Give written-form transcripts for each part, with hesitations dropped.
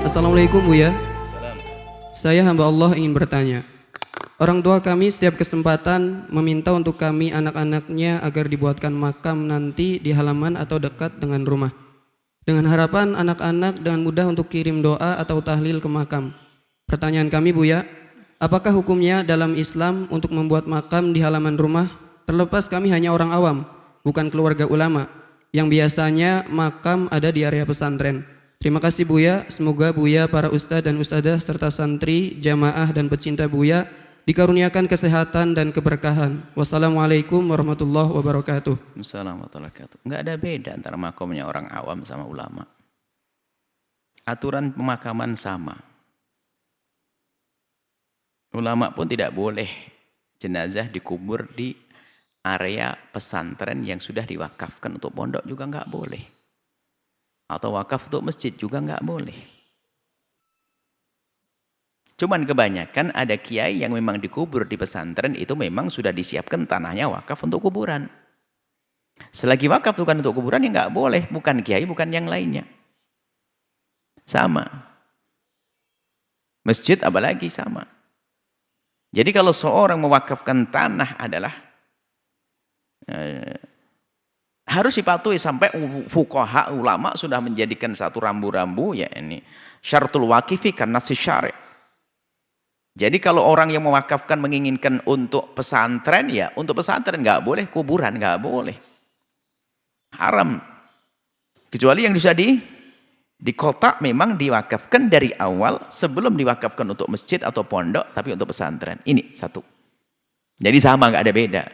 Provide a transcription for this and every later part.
Assalamualaikum Buya. Salam. Saya hamba Allah ingin bertanya. Orang tua kami setiap kesempatan meminta untuk kami anak-anaknya agar dibuatkan makam nanti di halaman atau dekat dengan rumah. Dengan harapan anak-anak dengan mudah untuk kirim doa atau tahlil ke makam. Pertanyaan kami Buya, apakah hukumnya dalam Islam untuk membuat makam di halaman rumah? Terlepas kami hanya orang awam, bukan keluarga ulama, yang biasanya makam ada di area pesantren. Terima kasih Buya, semoga Buya, para ustadz dan ustadzah serta santri, jamaah dan pecinta Buya dikaruniakan kesehatan dan keberkahan. Wassalamualaikum warahmatullahi wabarakatuh. Assalamualaikum warahmatullahi wabarakatuh. Enggak ada beda antara makamnya orang awam sama ulama. Aturan pemakaman sama. Ulama pun tidak boleh jenazah dikubur di area pesantren yang sudah diwakafkan untuk pondok juga enggak boleh. Atau wakaf untuk masjid juga enggak boleh. Cuman kebanyakan ada kiai yang memang dikubur di pesantren itu memang sudah disiapkan tanahnya wakaf untuk kuburan. Selagi wakaf bukan untuk kuburan ya enggak boleh. Bukan kiai, bukan yang lainnya. Sama. Masjid apalagi sama. Jadi kalau seorang mewakafkan tanah adalah harus dipatuhi sampai fuqaha ulama sudah menjadikan satu rambu-rambu ya ini syaratul waqifi kan nasi syari'. Jadi kalau orang yang mewakafkan menginginkan untuk pesantren ya untuk pesantren nggak boleh, kuburan nggak boleh, haram. Kecuali yang bisa di kota memang diwakafkan dari awal sebelum diwakafkan untuk masjid atau pondok tapi untuk pesantren. Ini satu. Jadi sama nggak ada beda.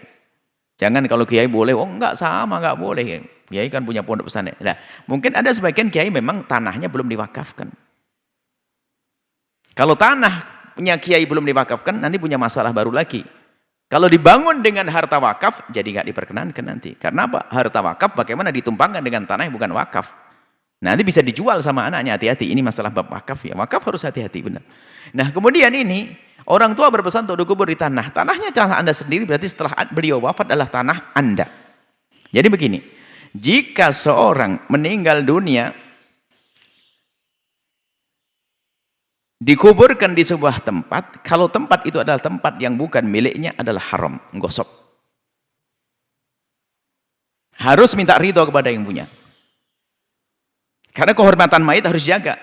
Jangan kalau kiai boleh, oh enggak sama, enggak boleh. Kiai kan punya pondok pesantren. Nah, mungkin ada sebagian kiai memang tanahnya belum diwakafkan. Kalau tanah punya kiai belum diwakafkan, nanti punya masalah baru lagi. Kalau dibangun dengan harta wakaf, jadi enggak diperkenankan nanti. Karena apa? Harta wakaf bagaimana ditumpangkan dengan tanah yang bukan wakaf. Nanti bisa dijual sama anaknya, hati-hati. Ini masalah bab wakaf ya. Wakaf harus hati-hati benar. Nah, kemudian ini orang tua berpesan untuk dikubur di tanah. Tanahnya tanah Anda sendiri, berarti setelah beliau wafat adalah tanah Anda. Jadi begini, jika seorang meninggal dunia, dikuburkan di sebuah tempat, kalau tempat itu adalah tempat yang bukan miliknya adalah haram, gosok. Harus minta ridho kepada yang punya. Karena kehormatan mayit harus dijaga.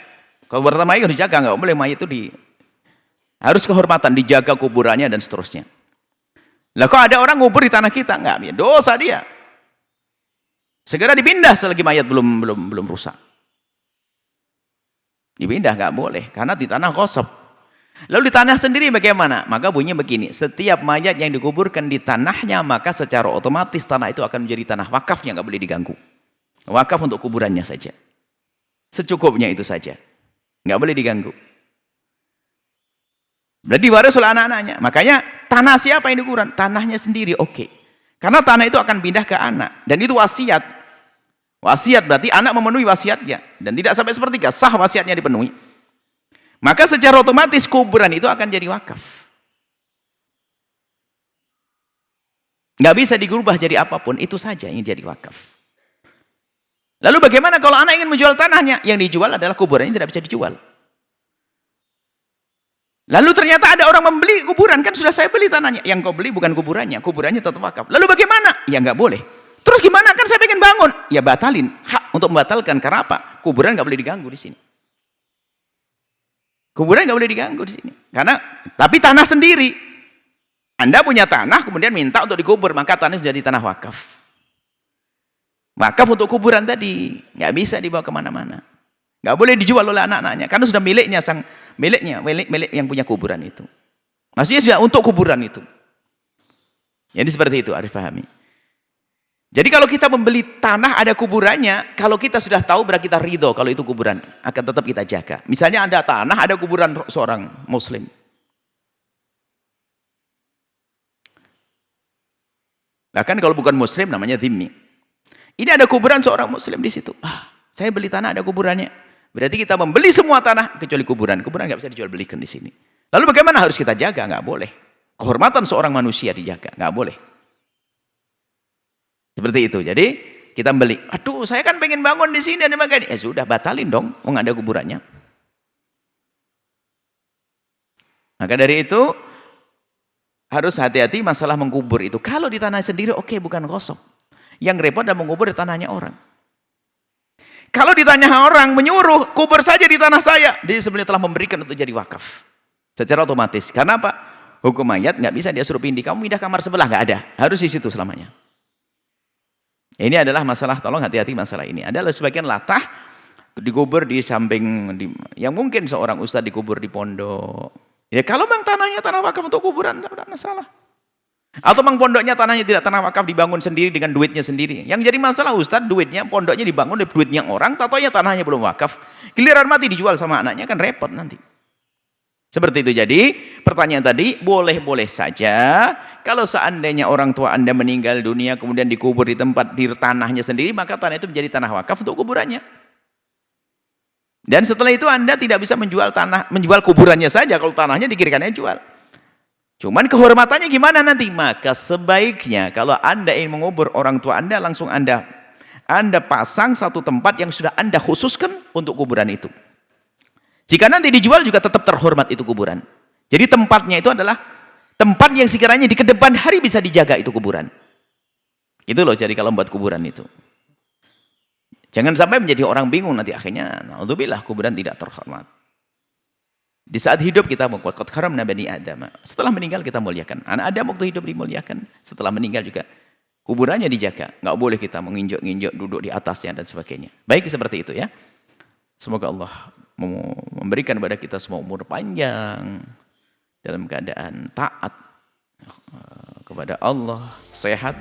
Kehormatan mayit harus dijaga, nggak boleh mayit itu harus kehormatan, dijaga kuburannya dan seterusnya. Lah kok ada orang ngubur di tanah kita? Enggak, dosa dia. Segera dipindah selagi mayat belum rusak. Dipindah enggak boleh karena di tanah kosong. Lalu di tanah sendiri bagaimana? Maka bunyinya begini, setiap mayat yang dikuburkan di tanahnya maka secara otomatis tanah itu akan menjadi tanah wakaf yang enggak boleh diganggu. Wakaf untuk kuburannya saja. Secukupnya itu saja. Enggak boleh diganggu. Berarti diwaris oleh anak-anaknya. Makanya tanah siapa yang dikuburan? Tanahnya sendiri, oke. Karena tanah itu akan pindah ke anak. Dan itu wasiat. Wasiat berarti anak memenuhi wasiatnya. Dan tidak sampai sepertiga, sah wasiatnya dipenuhi. Maka secara otomatis kuburan itu akan jadi wakaf. Nggak bisa dirubah jadi apapun, itu saja yang jadi wakaf. Lalu bagaimana kalau anak ingin menjual tanahnya? Yang dijual adalah kuburannya, tidak bisa dijual. Lalu ternyata ada orang membeli kuburan, kan sudah saya beli tanahnya. Yang kau beli bukan kuburannya, kuburannya tetap wakaf. Lalu bagaimana? Ya nggak boleh. Terus gimana? Kan saya pengen bangun. Ya batalin, hak untuk membatalkan. Karena apa? Kuburan nggak boleh diganggu di sini. Kuburan nggak boleh diganggu di sini. Karena, tapi tanah sendiri. Anda punya tanah, kemudian minta untuk dikubur, maka tanah sudah jadi tanah wakaf. Wakaf untuk kuburan tadi, nggak bisa dibawa kemana-mana. Nggak boleh dijual oleh anak-anaknya, karena sudah miliknya milik yang punya kuburan itu. Maksudnya sudah untuk kuburan itu. Jadi seperti itu, harus pahami. Jadi kalau kita membeli tanah ada kuburannya, kalau kita sudah tahu berarti kita ridho kalau itu kuburan, akan tetap kita jaga. Misalnya ada tanah, ada kuburan seorang muslim. Bahkan kalau bukan muslim namanya dhimmi. Ini ada kuburan seorang muslim di situ. Saya beli tanah ada kuburannya. Berarti kita membeli semua tanah kecuali kuburan. Kuburan nggak bisa dijual belikan di sini. Lalu bagaimana harus kita jaga? Nggak boleh. Kehormatan seorang manusia dijaga, nggak boleh. Seperti itu. Jadi kita beli. Aduh, saya kan pengen bangun di sini ada makanya. Ya sudah batalin dong, mau ada kuburannya. Maka dari itu harus hati-hati masalah mengkubur itu. Kalau di tanah sendiri oke, bukan gosok. Yang repot adalah mengkubur di tanahnya orang. Kalau di tanah orang menyuruh, kubur saja di tanah saya, dia sebenarnya telah memberikan untuk jadi wakaf. Secara otomatis. Karena apa? Hukum mayat nggak bisa dia suruh pindah. Kamu pindah kamar sebelah, nggak ada. Harus di situ selamanya. Ini adalah masalah, tolong hati-hati masalah ini. Adalah sebagian latah dikubur di samping, yang mungkin seorang ustadz dikubur di pondok. Ya kalau memang tanahnya tanah wakaf untuk kuburan, tidak ada masalah. Atau memang pondoknya tanahnya tidak tanah wakaf, dibangun sendiri dengan duitnya sendiri. Yang jadi masalah ustadz, duitnya, pondoknya dibangun dengan duitnya orang, tatonya tanahnya belum wakaf. Giliran mati dijual sama anaknya, kan repot nanti. Seperti itu. Jadi pertanyaan tadi, boleh-boleh saja kalau seandainya orang tua Anda meninggal dunia kemudian dikubur di tempat di tanahnya sendiri, maka tanah itu menjadi tanah wakaf untuk kuburannya. Dan setelah itu Anda tidak bisa menjual tanah, menjual kuburannya saja, kalau tanahnya dikirikannya jual. Cuman kehormatannya gimana nanti? Maka sebaiknya kalau Anda ingin mengubur orang tua Anda, langsung Anda pasang satu tempat yang sudah Anda khususkan untuk kuburan itu. Jika nanti dijual juga tetap terhormat itu kuburan. Jadi tempatnya itu adalah tempat yang sekiranya di kedepan hari bisa dijaga itu kuburan. Itu loh jadi kalau membuat kuburan itu. Jangan sampai menjadi orang bingung nanti akhirnya, naudzubillah, kuburan tidak terhormat. Di saat hidup kita qad karamna bani Adam. Setelah meninggal kita muliakan. Anak Adam waktu hidup dimuliakan. Setelah meninggal juga kuburannya dijaga. Nggak boleh kita menginjak-injak, duduk di atasnya dan sebagainya. Baik, seperti itu ya. Semoga Allah memberikan kepada kita semua umur panjang dalam keadaan taat kepada Allah, sehat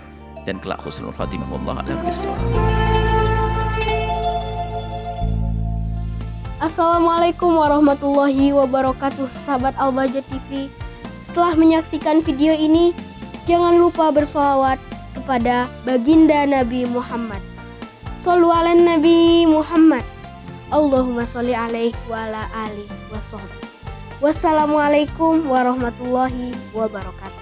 dan kelak husnul khatimah. Wallahu a'lam bishawab. Assalamualaikum warahmatullahi wabarakatuh, sahabat Al-Bahjah TV. Setelah menyaksikan video ini, jangan lupa bersolawat kepada baginda Nabi Muhammad. Shollu ala Nabi Muhammad. Allahumma sholli alaihi wa ala alihi wa sahbihi. Wassalamualaikum warahmatullahi wabarakatuh.